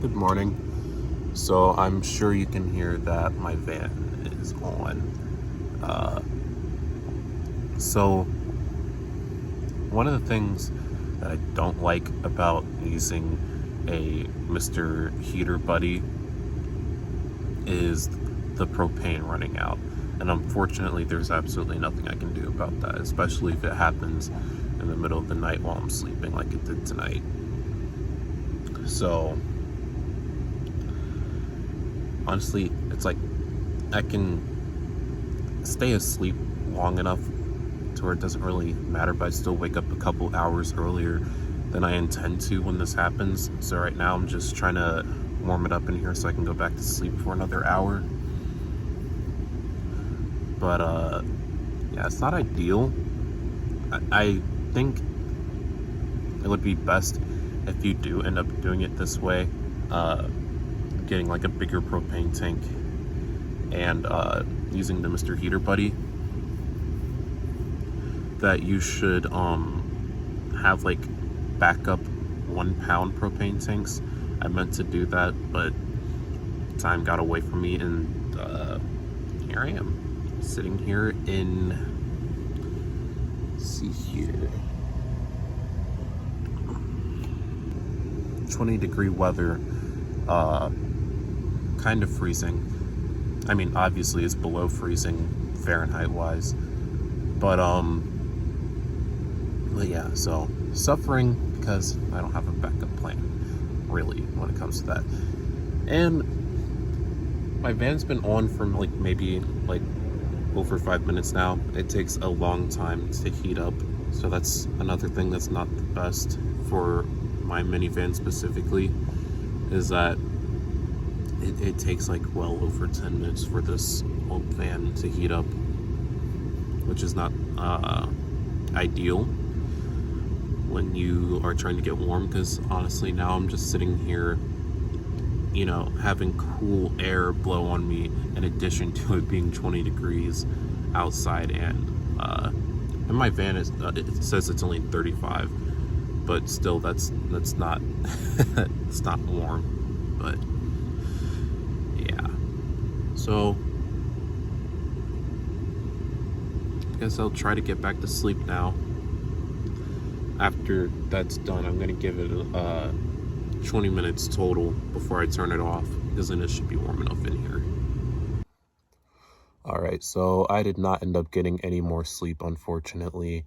Good morning. So I'm sure you can hear that my van is on. So one of the things that I don't like about using a Mr. Heater Buddy is the propane running out. And unfortunately, there's absolutely nothing I can do about that, especially if it happens in the middle of the night while I'm sleeping like it did tonight. So honestly, it's like I can stay asleep long enough to where it doesn't really matter, but I still wake up a couple hours earlier than I intend to when this happens. So right now I'm just trying to warm it up in here so I can go back to sleep for another hour. But yeah, it's not ideal. I think it would be best if you do end up doing it this way, getting like a bigger propane tank and using the Mr. Heater Buddy, that you should have like backup 1 pound propane tanks. I meant to do that, but time got away from me, and here I am sitting here in, let's see here, 20-degree weather, kind of freezing. I mean, obviously it's below freezing Fahrenheit wise, but yeah, so suffering because I don't have a backup plan, really, when it comes to that. And my van's been on for maybe over 5 minutes now. It takes a long time to heat up, so that's another thing that's not the best for my minivan specifically, is that it takes like well over 10 minutes for this old van to heat up, which is not ideal when you are trying to get warm, because honestly now I'm just sitting here, having cool air blow on me in addition to it being 20 degrees outside, and my van is it says it's only 35, but still that's not it's not warm. But yeah, so I guess I'll try to get back to sleep now. After that's done, I'm gonna give it 20 minutes total before I turn it off, because then it should be warm enough in here. Alright, so I did not end up getting any more sleep, unfortunately.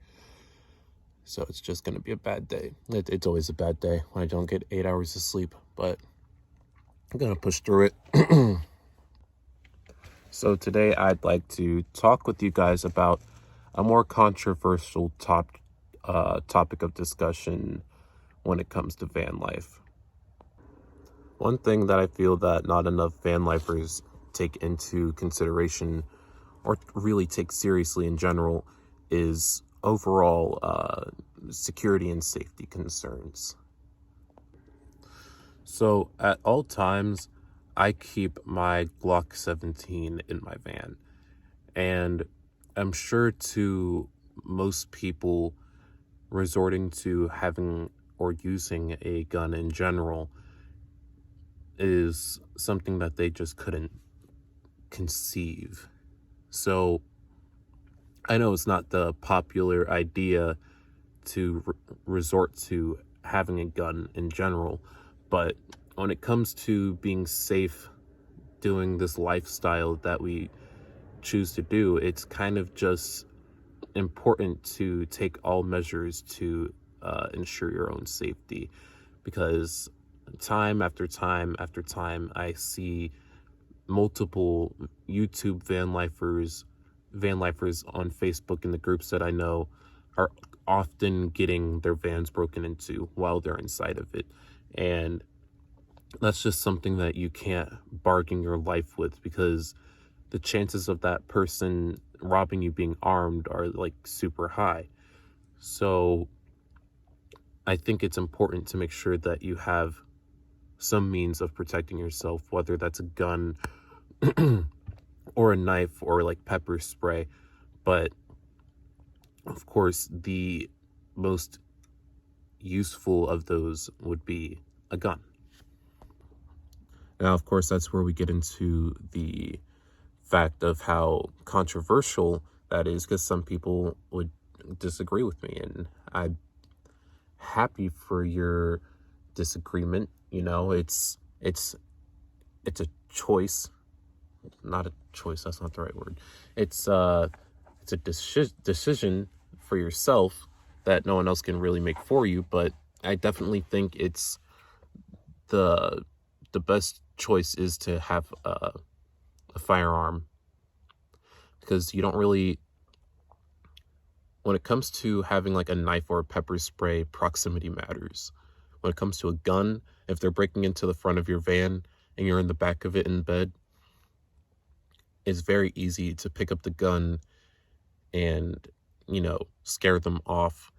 So it's just gonna be a bad day. It's always a bad day when I don't get 8 hours of sleep, but I'm gonna push through it. So today I'd like to talk with you guys about a more controversial topic of discussion when it comes to van life. One thing that I feel that not enough van lifers take into consideration, or really take seriously in general, is overall security and safety concerns. So at all times, I keep my Glock 17 in my van, and I'm sure to most people, resorting to having or using a gun in general is something that they just couldn't conceive. So I know it's not the popular idea to resort to having a gun in general, but when it comes to being safe doing this lifestyle that we choose to do, it's kind of just important to take all measures to ensure your own safety, because time after time after time I see multiple YouTube van lifers on Facebook in the groups that I know are often getting their vans broken into while they're inside of it. And that's just something that you can't bargain your life with, because the chances of that person robbing you being armed are like super high. So I think it's important to make sure that you have some means of protecting yourself, whether that's a gun or a knife or like pepper spray. But of course, the most useful of those would be a gun. Now, of course, that's where we get into the fact of how controversial that is, because some people would disagree with me, and I'm happy for your disagreement. You know, it's a choice, not a choice. That's not the right word. It's a decision for yourself that no one else can really make for you. But I definitely think it's the the best choice is to have a firearm, because you don't really, when it comes to having like a knife or a pepper spray, proximity matters. When it comes to a gun, if they're breaking into the front of your van and you're in the back of it in bed, it's very easy to pick up the gun and, scare them off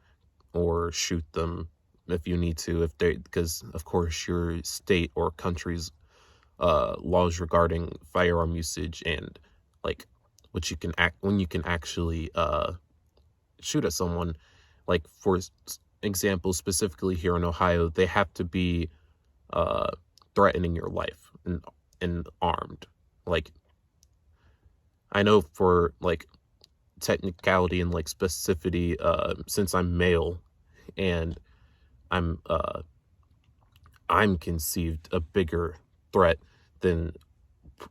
or shoot them if you need to, because of course your state or country's laws regarding firearm usage and like what you can act when you can actually shoot at someone. Like, for example, specifically here in Ohio, they have to be threatening your life and armed. Like, I know for like technicality and like specificity, since I'm male and I'm I'm conceived a bigger threat than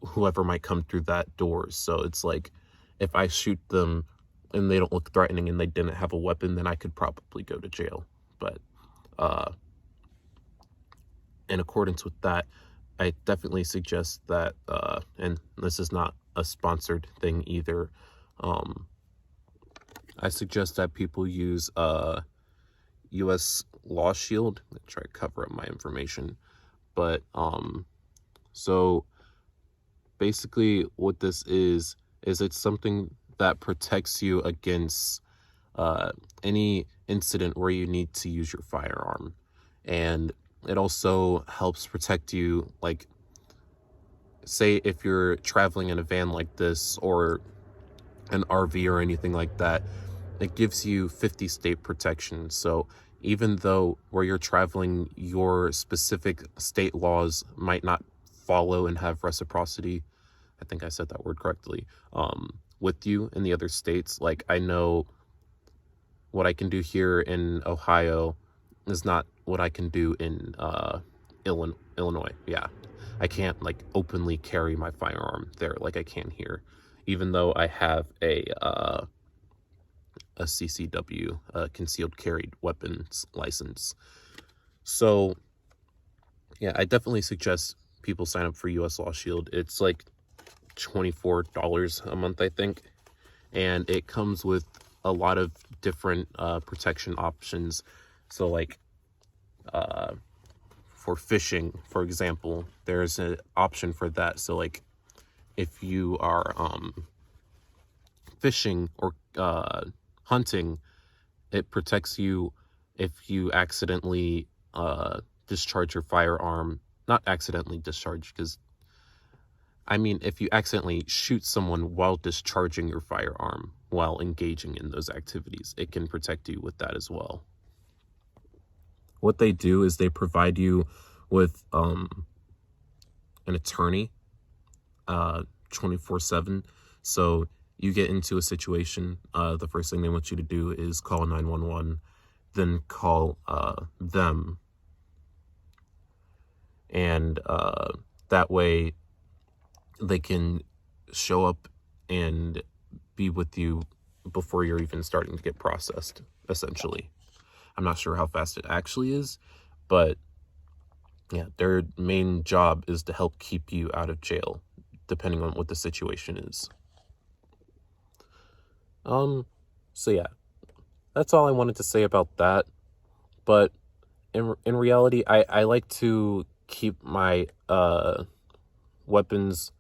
whoever might come through that door. So it's like, if I shoot them and they don't look threatening and they didn't have a weapon, then I could probably go to jail. But in accordance with that, I definitely suggest that, and this is not a sponsored thing either, I suggest that people use US Law Shield. I'm gonna try to cover up my information. But so basically what this is it's something that protects you against any incident where you need to use your firearm. And it also helps protect you, like, say if you're traveling in a van like this or an RV or anything like that, it gives you 50 state protection. So even though where you're traveling, your specific state laws might not follow and have reciprocity, I think I said that word correctly, with you in the other states. Like, I know what I can do here in Ohio is not what I can do in Illinois. Yeah, I can't like openly carry my firearm there like I can here, even though I have a CCW, concealed carried weapons license. So yeah, I definitely suggest people sign up for US Law Shield. It's like $24 a month, I think, and it comes with a lot of different protection options. So like for fishing, for example, there's an option for that. So like if you are fishing or hunting, it protects you if you accidentally discharge your firearm. Not accidentally discharge, because I mean, if you accidentally shoot someone while discharging your firearm while engaging in those activities, it can protect you with that as well. What they do is they provide you with an attorney 24/7. So you get into a situation, the first thing they want you to do is call 911, then call them, and that way they can show up and be with you before you're even starting to get processed, essentially. I'm not sure how fast it actually is, but yeah, their main job is to help keep you out of jail, depending on what the situation is. So yeah, that's all I wanted to say about that. But in reality, I like to keep my weapons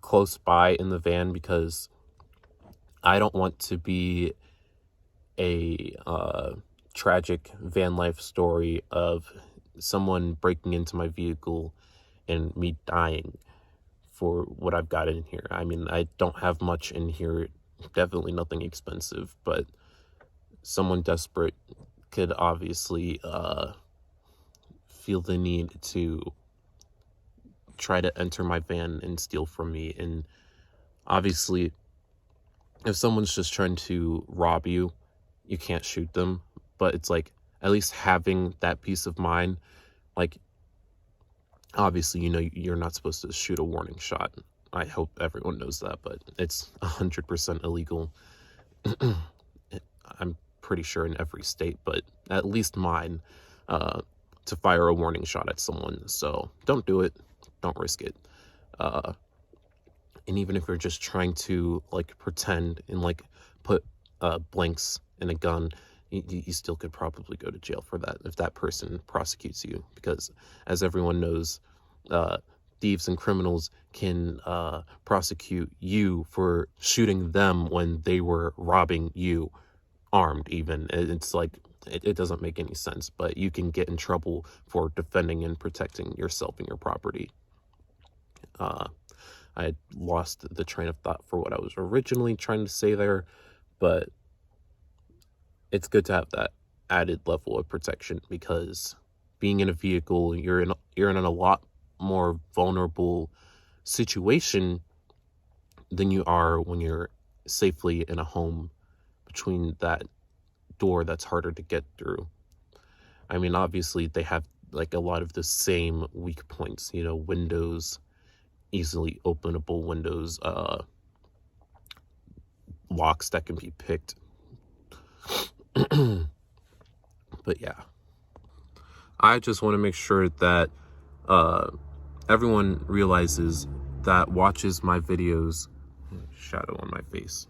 close by in the van, because I don't want to be a tragic van life story of someone breaking into my vehicle and me dying for what I've got in here. I mean, I don't have much in here, definitely nothing expensive, but someone desperate could obviously feel the need to try to enter my van and steal from me. And obviously, if someone's just trying to rob you, you can't shoot them. But it's like, at least having that peace of mind, like, obviously, you're not supposed to shoot a warning shot. I hope everyone knows that, but it's 100% illegal. I'm pretty sure in every state, but at least mine, to fire a warning shot at someone. So don't do it. Don't risk it. And even if you're just trying to like pretend and like put blanks in a gun, you still could probably go to jail for that if that person prosecutes you, because as everyone knows, thieves and criminals can prosecute you for shooting them when they were robbing you, armed even. It's like, it doesn't make any sense, but you can get in trouble for defending and protecting yourself and your property. I had lost the train of thought for what I was originally trying to say there, but it's good to have that added level of protection, because being in a vehicle, you're in a lot more vulnerable situation than you are when you're safely in a home between that door that's harder to get through. I mean, obviously they have like a lot of the same weak points, windows, easily openable windows, locks that can be picked. But yeah, I just want to make sure that everyone realizes that watches my videos. Shadow on my face.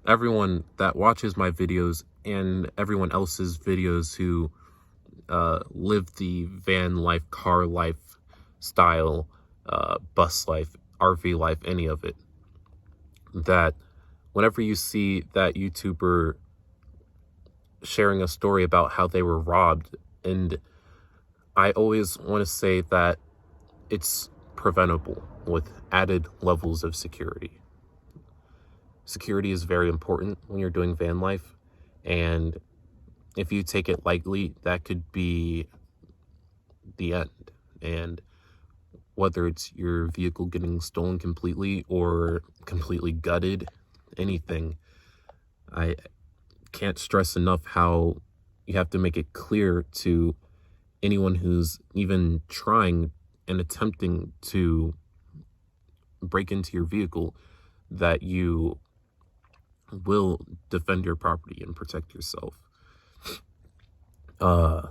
Everyone that watches my videos and everyone else's videos who live the van life, car life style, bus life, RV life, any of it, that whenever you see that YouTuber sharing a story about how they were robbed, and I always want to say that it's preventable with added levels of security. Security is very important when you're doing van life, and if you take it lightly, that could be the end. And whether it's your vehicle getting stolen completely or completely gutted, anything, I can't stress enough how you have to make it clear to anyone who's even trying and attempting to break into your vehicle that you will defend your property and protect yourself. I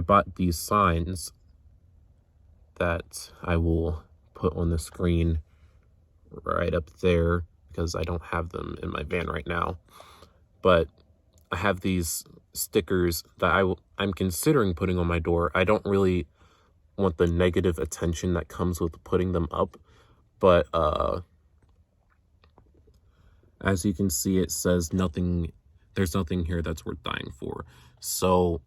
bought these signs that I will put on the screen right up there, because I don't have them in my van right now. But I have these stickers that I'm considering putting on my door. I don't really want the negative attention that comes with putting them up, but as you can see, it says there's nothing here that's worth dying for. So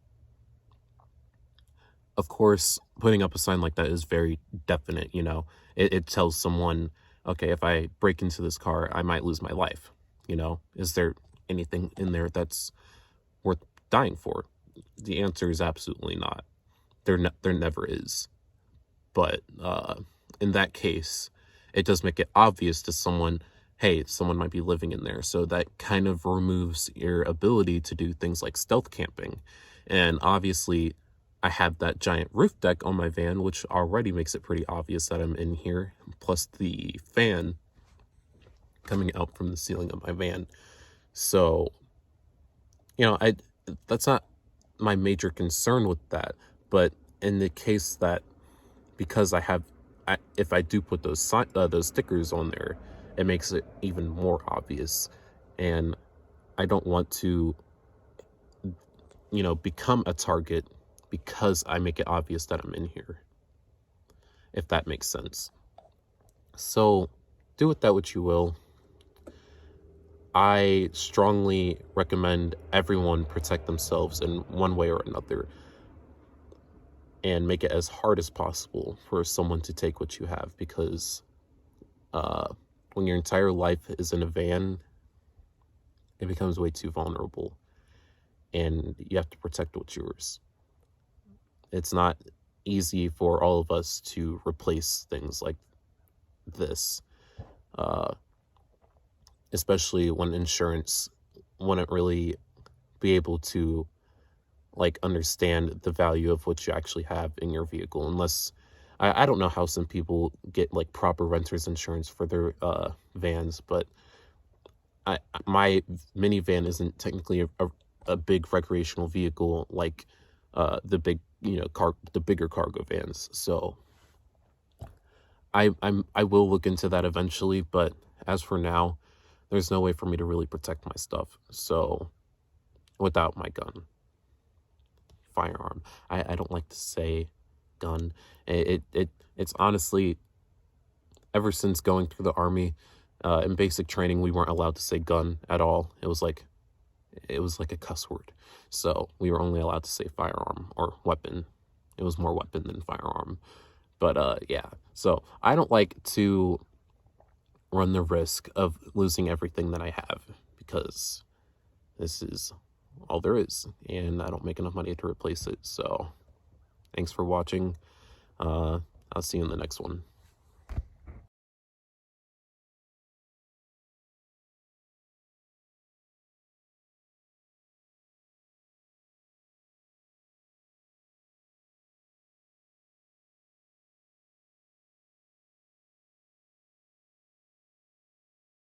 of course, putting up a sign like that is very definite. It tells someone, okay, if I break into this car, I might lose my life. Is there anything in there that's worth dying for? The answer is absolutely not. There never is. But in that case, it does make it obvious to someone, hey, someone might be living in there. So that kind of removes your ability to do things like stealth camping. And obviously, I have that giant roof deck on my van, which already makes it pretty obvious that I'm in here, plus the fan coming out from the ceiling of my van. So, that's not my major concern with that. But in the case that, because if I do put those stickers on there, it makes it even more obvious. And I don't want to, become a target because I make it obvious that I'm in here, if that makes sense. So do with that what you will. I strongly recommend everyone protect themselves in one way or another, and make it as hard as possible for someone to take what you have, because when your entire life is in a van, it becomes way too vulnerable, and you have to protect what's yours. It's not easy for all of us to replace things like this, uh, especially when insurance wouldn't really be able to like understand the value of what you actually have in your vehicle unless I don't know how some people get like proper renter's insurance for their vans, but my minivan isn't technically a big recreational vehicle like the big the bigger cargo vans. So I will look into that eventually, but as for now, there's no way for me to really protect my stuff. So without my gun, firearm. I don't like to say gun. It's honestly ever since going through the army, in basic training, we weren't allowed to say gun at all. It was like a cuss word. So we were only allowed to say firearm or weapon. It was more weapon than firearm. But yeah. So I don't like to run the risk of losing everything that I have because this is all there is, and I don't make enough money to replace it. So thanks for watching. I'll see you in the next one.